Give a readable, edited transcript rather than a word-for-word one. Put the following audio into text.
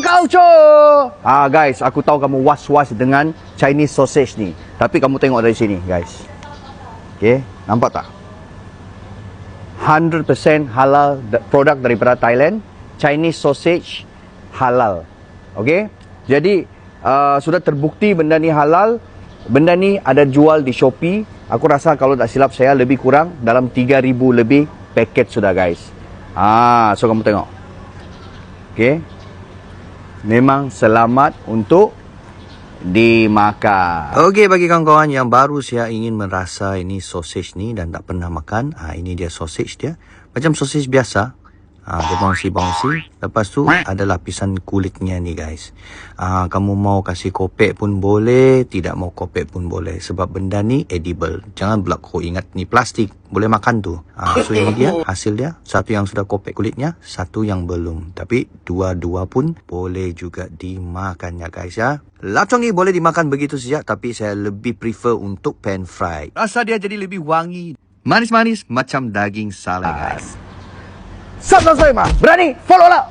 Gaucho! Guys, aku tahu kamu was-was dengan Chinese sausage ni. Tapi kamu tengok dari sini, guys. Okay, nampak tak? 100% halal produk daripada Thailand. Chinese sausage halal. Okay, jadi sudah terbukti benda ni halal. Benda ni ada jual di Shopee. Aku rasa kalau tak silap saya lebih kurang dalam 3,000 lebih paket sudah, guys. So kamu tengok. Okay, memang selamat untuk dimakan. Okey, bagi kawan-kawan yang baru saya ingin merasa ini sausage ni dan tak pernah makan, ini dia sausage dia. Macam sausage biasa. Dia bouncy-bouncy. Lepas tu ada lapisan kulitnya ni, guys. Kamu mau kasih kopek pun boleh, tidak mau kopek pun boleh. Sebab benda ni edible. Jangan pula kau ingat ni plastik. Boleh makan tu. So ini dia, hasil dia. Satu yang sudah kopek kulitnya, satu yang belum. Tapi dua-dua pun boleh juga dimakan ya, guys ya. Laptop ni boleh dimakan begitu saja, tapi saya lebih prefer untuk pan fry. Rasa dia jadi lebih wangi. Manis-manis macam daging salam, guys. Subscribe, berani follow lah.